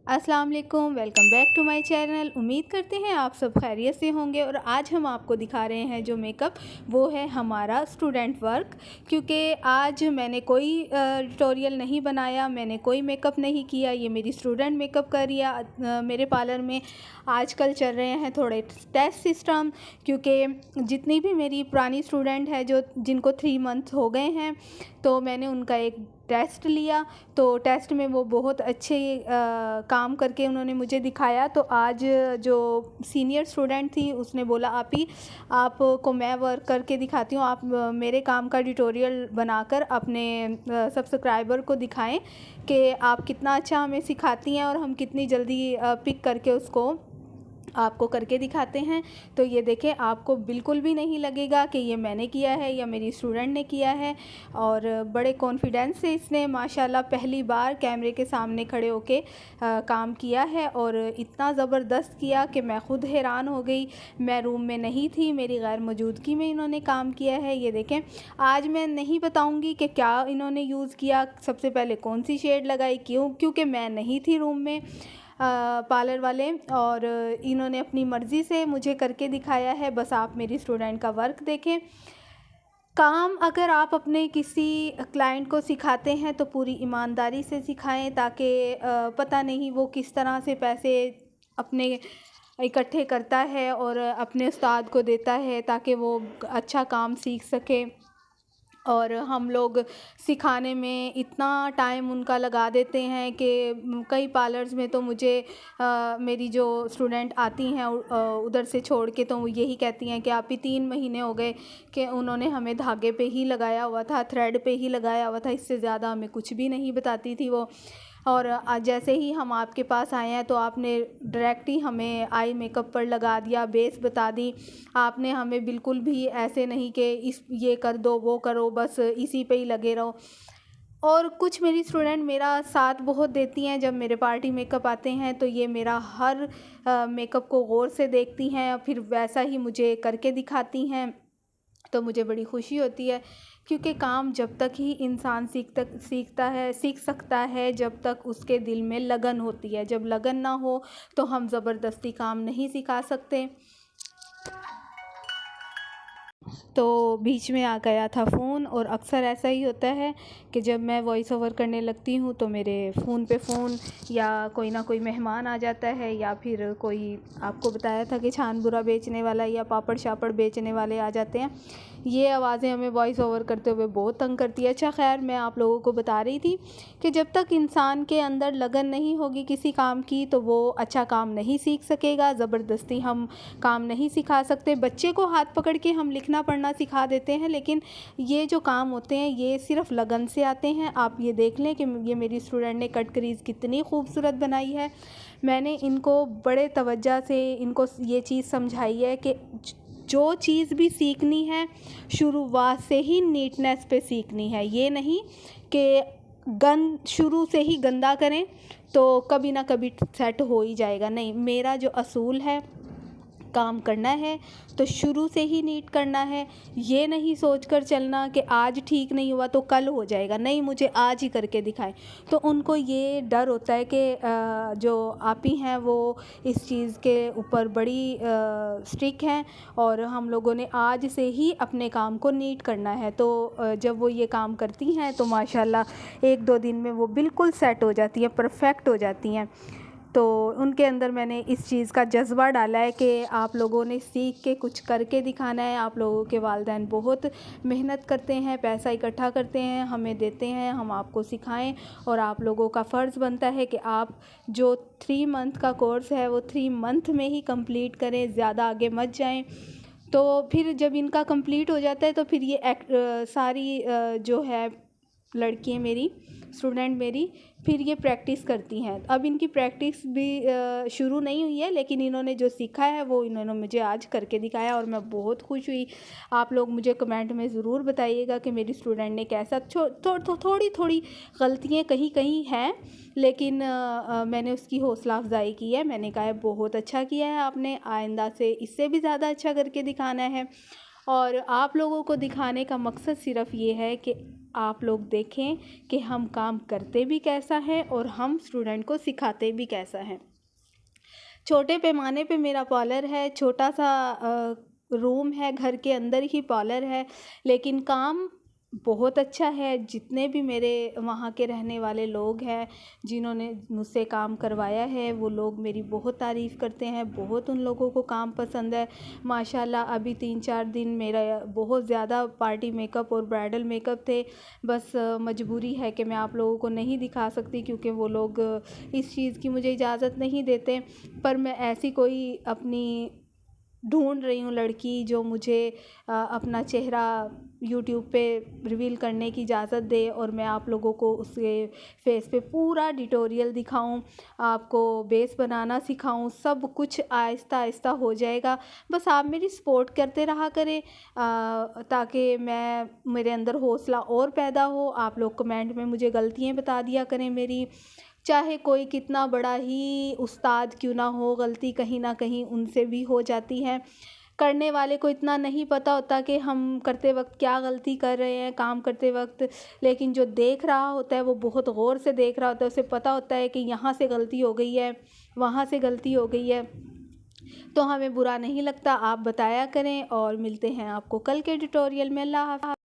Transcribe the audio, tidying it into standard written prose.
अस्सलाम वालेकुम, welcome back to my channel. उम्मीद करते हैं आप सब खैरियत से होंगे। और आज हम आपको दिखा रहे हैं जो मेकअप, वो है हमारा स्टूडेंट वर्क। क्योंकि आज मैंने कोई ट्यूटोरियल नहीं बनाया, मैंने कोई मेकअप नहीं किया, ये मेरी स्टूडेंट मेकअप कर रही है। मेरे पार्लर में आजकल चल रहे हैं थोड़े टेस्ट सिस्टम, क्योंकि जितनी भी मेरी पुरानी स्टूडेंट है जो जिनको 3 मंथ हो गए हैं, तो मैंने उनका एक टेस्ट लिया। तो टेस्ट में वो बहुत अच्छे काम करके उन्होंने मुझे दिखाया। तो आज जो सीनियर स्टूडेंट थी उसने बोला, आपको मैं वर्क करके दिखाती हूँ, आप मेरे काम का ट्यूटोरियल बनाकर अपने सब्सक्राइबर को दिखाएं कि आप कितना अच्छा हमें सिखाती हैं और हम कितनी जल्दी पिक करके उसको आपको करके दिखाते हैं। तो ये देखें, आपको बिल्कुल भी नहीं लगेगा कि ये मैंने किया है या मेरी स्टूडेंट ने किया है। और बड़े कॉन्फिडेंस से इसने माशाल्लाह पहली बार कैमरे के सामने खड़े होके काम किया है, और इतना ज़बरदस्त किया कि मैं ख़ुद हैरान हो गई। मैं रूम में नहीं थी, मेरी गैर मौजूदगी में इन्होंने काम किया है। ये देखें, आज मैं नहीं बताऊँगी कि क्या इन्होंने यूज़ किया, सबसे पहले कौन सी शेड लगाई, क्योंकि मैं नहीं थी रूम में, पार्लर वाले, और इन्होंने अपनी मर्ज़ी से मुझे करके दिखाया है। बस आप मेरी स्टूडेंट का वर्क देखें। काम अगर आप अपने किसी क्लाइंट को सिखाते हैं तो पूरी ईमानदारी से सिखाएं, ताकि पता नहीं वो किस तरह से पैसे अपने इकट्ठे करता है और अपने उस्ताद को देता है ताकि वो अच्छा काम सीख सके। और हम लोग सिखाने में इतना टाइम उनका लगा देते हैं कि कई पार्लर्स में तो मुझे मेरी जो स्टूडेंट आती हैं उधर से छोड़ के, तो वो यही कहती हैं कि आप ही 3 महीने हो गए कि उन्होंने हमें धागे पे ही लगाया हुआ था, थ्रेड पे ही लगाया हुआ था, इससे ज़्यादा हमें कुछ भी नहीं बताती थी वो। और जैसे ही हम आपके पास आए हैं तो आपने डायरेक्ट ही हमें आई मेकअप पर लगा दिया, बेस बता दी। आपने हमें बिल्कुल भी ऐसे नहीं कि इस ये कर दो वो करो, बस इसी पे ही लगे रहो। और कुछ मेरी स्टूडेंट मेरा साथ बहुत देती हैं। जब मेरे पार्टी मेकअप आते हैं तो ये मेरा हर मेकअप को गौर से देखती हैं, फिर वैसा ही मुझे करके दिखाती हैं। तो मुझे बड़ी खुशी होती है, क्योंकि काम जब तक ही इंसान सीख सकता है जब तक उसके दिल में लगन होती है। जब लगन ना हो तो हम ज़बरदस्ती काम नहीं सिखा सकते। तो बीच में आ गया था फ़ोन, और अक्सर ऐसा ही होता है कि जब मैं वॉइस ओवर करने लगती हूँ तो मेरे फ़ोन पे फ़ोन या कोई ना कोई मेहमान आ जाता है, या फिर कोई, आपको बताया था कि छान बुरा बेचने वाला या पापड़ शापड़ बेचने वाले आ जाते हैं। ये आवाज़ें हमें वॉइस ओवर करते हुए बहुत तंग करती है। अच्छा खैर, मैं आप लोगों को बता रही थी कि जब तक इंसान के अंदर लगन नहीं होगी किसी काम की तो वो अच्छा काम नहीं सीख सकेगा। ज़बरदस्ती हम काम नहीं सिखा सकते। बच्चे को हाथ पकड़ के हम लिखना पढ़ना सिखा देते हैं, लेकिन ये जो काम होते हैं ये सिर्फ लगन से आते हैं। आप ये देख लें कि ये मेरी स्टूडेंट ने कट क्रीज़ कितनी खूबसूरत बनाई है। मैंने इनको बड़े तवज्जो से इनको ये चीज़ समझाई है कि जो चीज़ भी सीखनी है शुरुआत से ही नीटनेस पे सीखनी है। ये नहीं कि शुरू से ही गंदा करें तो कभी ना कभी सेट हो ही जाएगा। नहीं, मेरा जो असूल है, काम करना है तो शुरू से ही नीट करना है। ये नहीं सोचकर चलना कि आज ठीक नहीं हुआ तो कल हो जाएगा, नहीं, मुझे आज ही करके दिखाएं। तो उनको ये डर होता है कि जो आप ही हैं वो इस चीज़ के ऊपर बड़ी स्ट्रिक्ट हैं, और हम लोगों ने आज से ही अपने काम को नीट करना है। तो जब वो ये काम करती हैं तो माशाल्लाह 1-2 दिन में वो बिल्कुल सेट हो जाती हैं, परफेक्ट हो जाती हैं। तो उनके अंदर मैंने इस चीज़ का जज़्बा डाला है कि आप लोगों ने सीख के कुछ करके दिखाना है। आप लोगों के वालिदैन बहुत मेहनत करते हैं, पैसा इकट्ठा करते हैं, हमें देते हैं, हम आपको सिखाएं, और आप लोगों का फ़र्ज़ बनता है कि आप जो 3 मंथ का कोर्स है वो 3 मंथ में ही कंप्लीट करें, ज़्यादा आगे मत जाएं। तो फिर जब इनका कंप्लीट हो जाता है तो फिर ये सारी जो है लड़कियाँ मेरी स्टूडेंट मेरी फिर ये प्रैक्टिस करती हैं। अब इनकी प्रैक्टिस भी शुरू नहीं हुई है, लेकिन इन्होंने जो सीखा है वो इन्होंने मुझे आज करके दिखाया और मैं बहुत खुश हुई। आप लोग मुझे कमेंट में ज़रूर बताइएगा कि मेरी स्टूडेंट ने कैसा थोड़ी थोड़ी गलतियाँ कहीं कहीं हैं, लेकिन मैंने उसकी हौसला अफजाई की है। मैंने कहा है बहुत अच्छा किया है आपने, आइंदा से इससे भी ज़्यादा अच्छा करके दिखाना है। और आप लोगों को दिखाने का मकसद सिर्फ़ ये है कि आप लोग देखें कि हम काम करते भी कैसा है और हम स्टूडेंट को सिखाते भी कैसा है। छोटे पैमाने पे मेरा पार्लर है, छोटा सा रूम है, घर के अंदर ही पार्लर है, लेकिन काम बहुत अच्छा है। जितने भी मेरे वहाँ के रहने वाले लोग हैं जिन्होंने मुझसे काम करवाया है, वो लोग मेरी बहुत तारीफ़ करते हैं, बहुत उन लोगों को काम पसंद है माशाल्लाह। अभी 3-4 दिन मेरा बहुत ज़्यादा पार्टी मेकअप और ब्राइडल मेकअप थे, बस मजबूरी है कि मैं आप लोगों को नहीं दिखा सकती क्योंकि वो लोग इस चीज़ की मुझे इजाज़त नहीं देते। पर मैं ऐसी कोई अपनी ढूंढ रही हूँ लड़की जो मुझे अपना चेहरा यूट्यूब पे रिवील करने की इजाज़त दे और मैं आप लोगों को उसके फेस पे पूरा ट्यूटोरियल दिखाऊं, आपको बेस बनाना सिखाऊं। सब कुछ आहिस्ता आहिस्ता हो जाएगा, बस आप मेरी सपोर्ट करते रहा करें ताकि मेरे अंदर हौसला और पैदा हो। आप लोग कमेंट में मुझे गलतियाँ बता दिया करें मेरी, चाहे कोई कितना बड़ा ही उस्ताद क्यों ना हो, गलती कहीं ना कहीं उनसे भी हो जाती है। करने वाले को इतना नहीं पता होता कि हम करते वक्त क्या गलती कर रहे हैं काम करते वक्त, लेकिन जो देख रहा होता है वो बहुत गौर से देख रहा होता है, उसे पता होता है कि यहाँ से गलती हो गई है, वहाँ से गलती हो गई है, तो हमें बुरा नहीं लगता। आप बताया करें और मिलते हैं आपको कल के ट्यूटोरियल में। अल्लाह हाफ़िज़।